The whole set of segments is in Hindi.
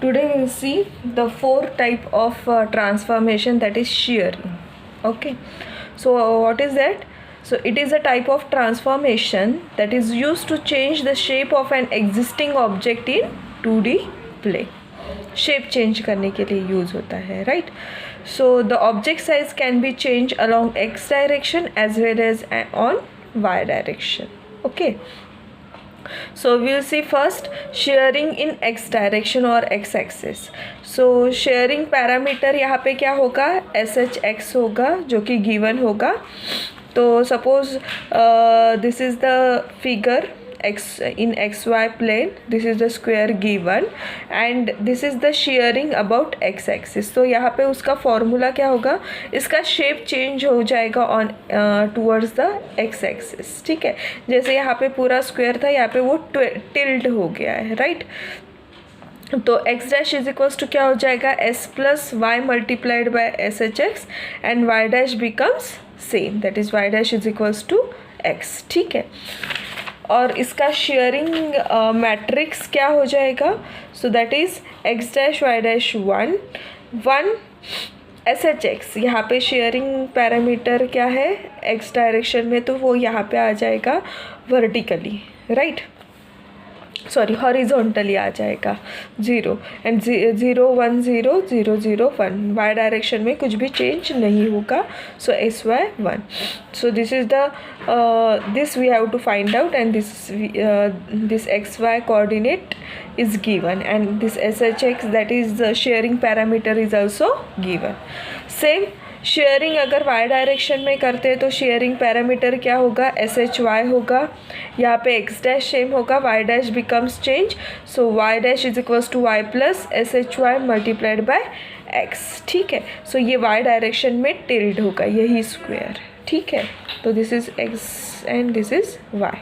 Today we will see the four type of transformation, that is shearing. Okay, so what is that? So it is a type of transformation that is used to change the shape of an existing object in 2D plane. Shape change करने के लिए यूज़ होता है, right. So the object size can be change along X direction as well as on Y direction. Okay, so we'll see first shearing in x direction or x axis. so shearing parameter यहाँ पे क्या होगा, SHX होगा जो कि given होगा. तो suppose this is the figure x in xy plane, this is the square given and this is the shearing about x axis. तो यहाँ पे उसका फॉर्मूला क्या होगा, इसका शेप चेंज हो जाएगा on towards the x axis. ठीक है, जैसे यहाँ पे पूरा स्क्वायर था, यहाँ पे वो टिल्ट हो गया है, राइट. तो x dash is equals to क्या हो जाएगा, s plus Y multiplied by S H X and y dash becomes same, that is y dash is equals to x. ठीक है, और इसका शेयरिंग मैट्रिक्स क्या हो जाएगा, so that is X dash Y dash 1 1 S H X. यहाँ पे शेयरिंग पैरामीटर क्या है एक्स डायरेक्शन में, तो वो यहाँ पे आ जाएगा वर्टिकली, राइट, सॉरी हॉरिजॉन्टली आ जाएगा 0 एंड 0 1 0 0 0 1. वाई डायरेक्शन में कुछ भी चेंज नहीं होगा. So S Y 1. So this is the this we have to find out and this X Y coordinate is given and this SHX, that is the sharing parameter, is also given. Same sharing अगर y डायरेक्शन में करते हैं तो शेयरिंग पैरामीटर क्या होगा, SHY होगा. यहाँ पे x डैश सेम होगा, y dash becomes change, so y dash is equals to y plus SHY multiplied by x. ठीक है, सो ये y डायरेक्शन में टिल्ड होगा, यही स्क्वायर. ठीक है, तो this is x and this is y,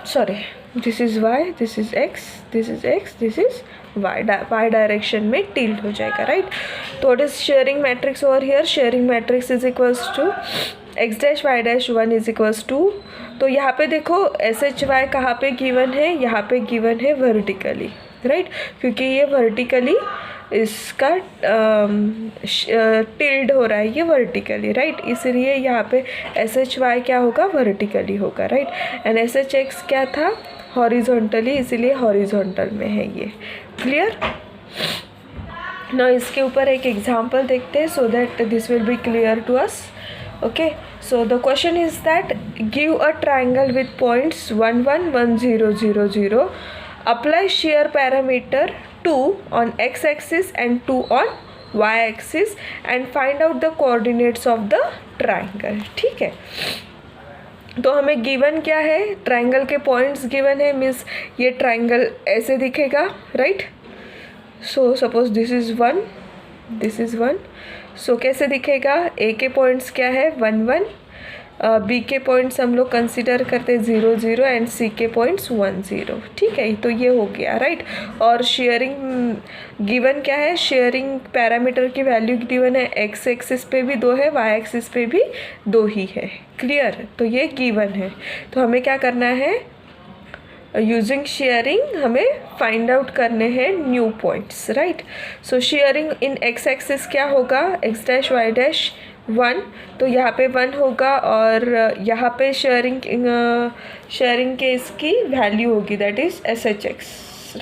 sorry this is y, this is x, this is x, this is y direction में टिल्ट हो जाएगा, राइट. तो what is shearing matrix over here, shearing matrix is equals to x dash y dash 1 is equals to. तो यहाँ पे देखो SHY कहाँ पे गिवन है, यहाँ पे गिवन है वर्टिकली, राइट, क्योंकि ये वर्टिकली इसका टिल्ड हो रहा है, ये वर्टिकली, राइट, इसलिए यहाँ पे SHY क्या होगा, वर्टिकली होगा, राइट. एंड SHX क्या था, हॉरिजॉन्टली, इसीलिए हॉरिजॉन्टल में है ये. क्लियर ना. इसके ऊपर एक एग्जांपल देखते हैं so that this will be clear to us. Okay, so the question is that give a triangle with points 1 1 1 0 0 0, apply shear parameter 2 on x axis and 2 on y axis and find out the coordinates of the triangle. ठीक है, तो हमें गिवन क्या है, ट्राइंगल के पॉइंट्स गिवन है, मीन्स ये ट्राइंगल ऐसे दिखेगा, right. So suppose this is 1, this is 1. सो कैसे दिखेगा, ए के पॉइंट्स क्या है 1 1, बी के पॉइंट्स हम लोग कंसिडर करते हैं 0 0 एंड सी के पॉइंट्स 1 0. ठीक है, तो ये हो गया, राइट. और शेयरिंग गिवन क्या है, शेयरिंग पैरामीटर की वैल्यू गिवन है, एक्स एक्सिस पे भी 2 है, वाई एक्सिस पे भी 2 ही है. क्लियर, तो ये गिवन है. तो हमें क्या करना है, यूजिंग शेयरिंग हमें फाइंड आउट करने हैं न्यू पॉइंट्स, राइट. सो शेयरिंग इन एक्स एक्सिस क्या होगा, एक्स डैश वाई डैश 1, तो यहाँ पे 1 होगा और यहाँ पे शेयरिंग के इसकी वैल्यू होगी, that is SHX,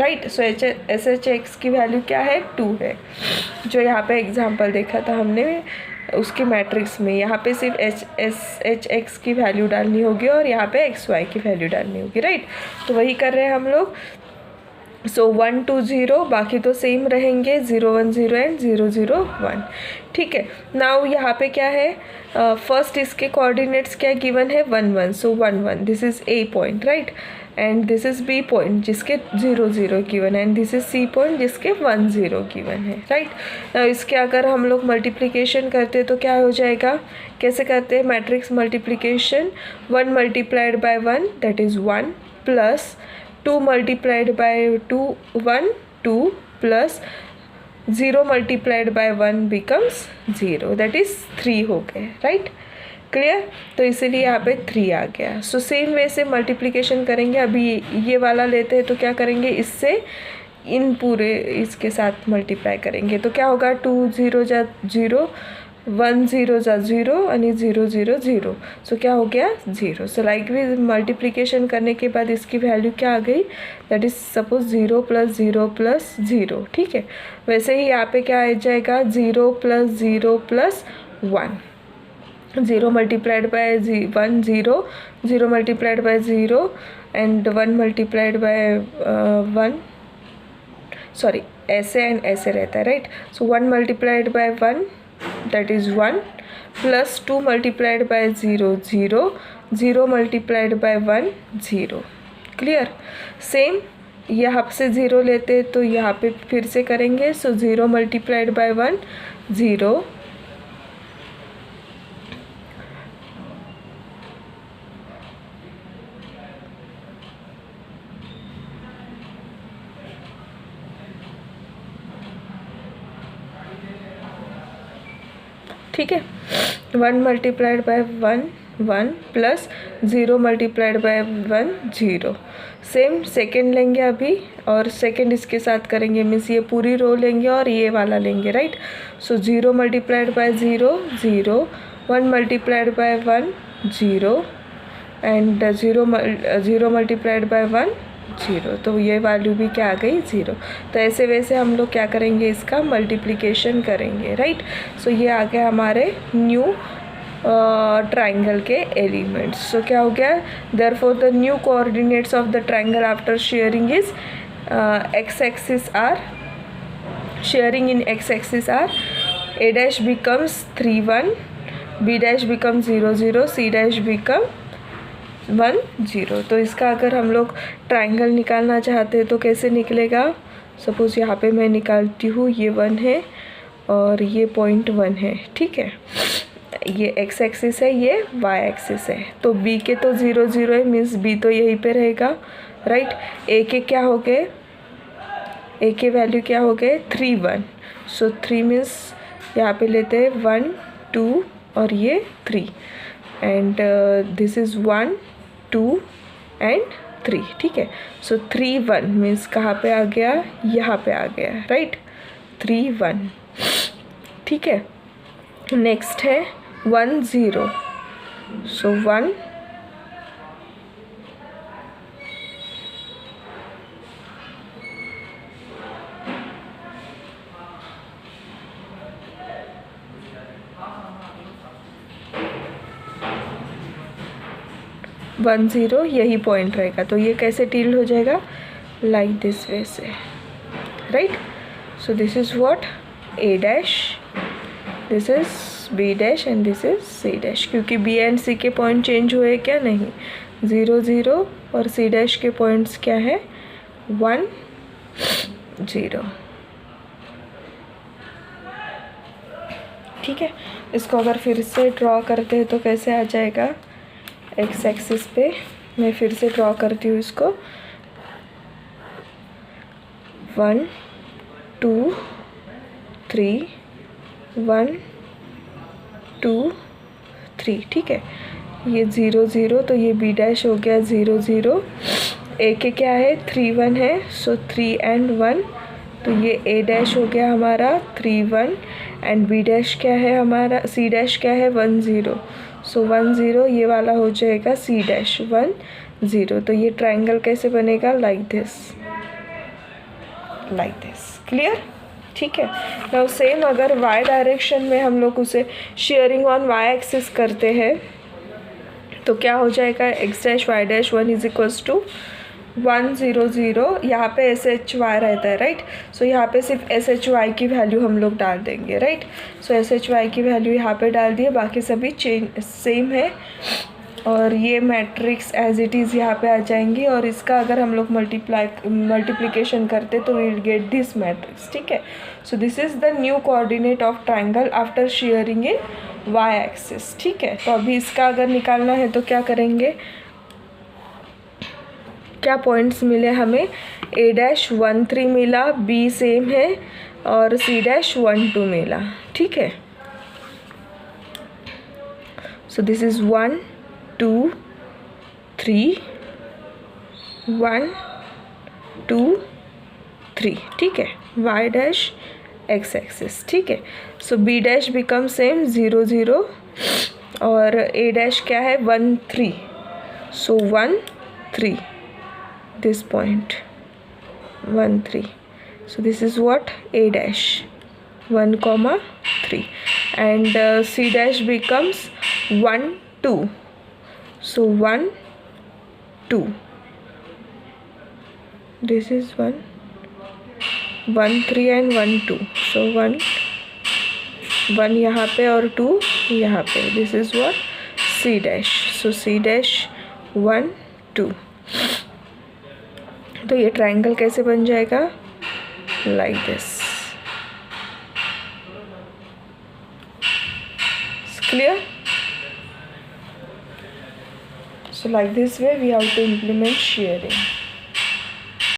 right. So SHX की वैल्यू क्या है, 2 है, जो यहाँ पे एग्जांपल देखा था हमने उसके मैट्रिक्स में. यहाँ पे सिर्फ SHX की वैल्यू डालनी होगी और यहाँ पे XY की वैल्यू डालनी होगी, राइट. तो वही कर रहे हैं हम लोग. सो 1 2 0, बाकी तो सेम रहेंगे, 0 1 0 एंड 0 0 1. ठीक है, नाउ यहाँ पे क्या है, फर्स्ट इसके कोऑर्डिनेट्स क्या गिवन है 1 1, सो 1 1, this is A point, right, and this is B point जिसके 0 0 गिवन है, and this is C point जिसके 1 0 गिवन है, राइट. नाउ इसके अगर हम लोग मल्टीप्लिकेशन करते तो क्या हो जाएगा, कैसे करते हैं, matrix multiplication, 1 multiplied by 1 that is 1 plus 2 multiplied by 2 1 2 plus 0 multiplied by 1 becomes 0, that is 3 हो गए, राइट. क्लियर। तो इसीलिए यहाँ पे 3 आ गया। सो सेम वे से मल्टीप्लिकेशन करेंगे। अभी ये वाला लेते हैं तो क्या करेंगे, इससे इन पूरे इसके साथ मल्टीप्लाई करेंगे तो क्या होगा, 2 0 जा 0, 1 0 जा 0 आणि 0 0 0। सो क्या हो गया 0। सो लाइक भी मल्टीप्लिकेशन करने के बाद इसकी वैल्यू क्या आ गई, दैट इज सपोज 0 + 0 + 0। ठीक है, वैसे ही यहाँ पे क्या आ जाएगा, 0 + 0 + 1। 0 multiplied by 1 0, 0 multiplied by 0 and 1 multiplied by 1, sorry ऐसे एंड ऐसे रहता है, right. So 1 multiplied by 1 that is 1 plus 2 multiplied by 0 0, 0 multiplied by 1 0। Clear. Same यहाँ से 0 लेते तो यहाँ पे फिर से करेंगे। सो 0 मल्टीप्लाइड बाय 1 0, ठीक है। 1 multiplied by 1 1 plus 0 multiplied by 1 0। Same second लेंगे अभी और सेकेंड इसके साथ करेंगे, मीन्स ये पूरी रो लेंगे और ये वाला लेंगे, right. So 0 multiplied by 0 0, 1 multiplied by 1 0 and 0 multiplied by 1 0। तो ये वैल्यू भी क्या आ गई 0। तो ऐसे वैसे हम लोग क्या करेंगे, इसका मल्टीप्लिकेशन करेंगे, राइट। सो ये आ गया हमारे न्यू ट्राइंगल के एलिमेंट्स। सो क्या हो गया, therefore the new coordinates of the triangle after sharing is x axis are sharing in x axis are a dash becomes 3 1, b dash becomes 0 0, c dash become 1 0। तो इसका अगर हम लोग ट्राइंगल निकालना चाहते हैं तो कैसे निकलेगा, सपोज़ यहाँ पे मैं निकालती हूँ, ये 1 है और ये पॉइंट 1 है, ठीक है। ये x एक्सिस है, ये y एक्सिस है। तो b के तो 0 0 है, मीन्स b तो यहीं पे रहेगा, राइट। a के क्या हो गए, a के वैल्यू क्या हो गए 3 1। सो 3 मीन्स यहाँ पे लेते हैं 1 2 और ये 3 एंड दिस इज़ 1 2 एंड 3, ठीक है। सो 3 1 मीन्स कहाँ पे आ गया, यहाँ पे आ गया, राइट। 3 1, ठीक है। नेक्स्ट है 1 0। सो 1 1 0 यही पॉइंट रहेगा। तो ये कैसे टिल्ड हो जाएगा, लाइक दिस वे से, right. So this is what a dash, this is b dash and this is c dash, क्योंकि b एंड c के पॉइंट चेंज हुए क्या, नहीं। 0 0 और c डैश के पॉइंट्स क्या है 1 0, ठीक है। इसको अगर फिर से ड्रॉ करते हैं तो कैसे आ जाएगा, एक्स एक्सिस पे मैं फिर से ड्रॉ करती हूँ इसको, 1 2 3 1 2 3, ठीक है। ये 0 0 तो ये b डैश हो गया 0 0। a के क्या है 3 1 है, सो 3 एंड 1, तो ये a डैश हो गया हमारा 3 1 एंड b डैश क्या है हमारा, c डैश क्या है 1 0। सो 1 0 ये वाला हो जाएगा c डैश 1 0। तो ये ट्राइंगल कैसे बनेगा, like this, like this. Clear, ठीक है। नाउ सेम अगर y डायरेक्शन में हम लोग उसे शेयरिंग ऑन y एक्सिस करते हैं तो क्या हो जाएगा, x dash y dash 1 is equals to 1 0 0। यहाँ पे एस एच वाई रहता है, राइट। सो यहाँ पे सिर्फ एस एच वाई की वैल्यू हम लोग डाल देंगे, राइट। सो एस एच वाई की वैल्यू यहाँ पे डाल दिए, बाकी सभी चेंज सेम है और ये मैट्रिक्स एज इट इज़ यहाँ पे आ जाएंगी और इसका अगर हम लोग मल्टीप्लिकेशन करते तो we will get this matrix, ठीक है। So this is the new coordinate of triangle after shearing in Y axis, ठीक है। तो अभी इसका अगर निकालना है तो क्या करेंगे, क्या पॉइंट्स मिले हमें, a डैश 1 3 मिला, b सेम है और c डैश 1 2 मिला, ठीक है। So this is 1 2 3 1 2 3, ठीक है, y डैश x एक्सिस, ठीक है. सो b डैश बिकम सेम 0 0 और a डैश क्या है 1 3. सो 1 3 this point 1 3. So this is what a dash 1 3 and c dash becomes 1 2. So 1 2, this is 1 3 and 1 2. So 1 यहाँ पे और 2 यहाँ पे. This is what c dash. So c dash 1 2. तो ये ट्रायंगल कैसे बन जाएगा, like this. Clear? So like this way we have to implement shearing.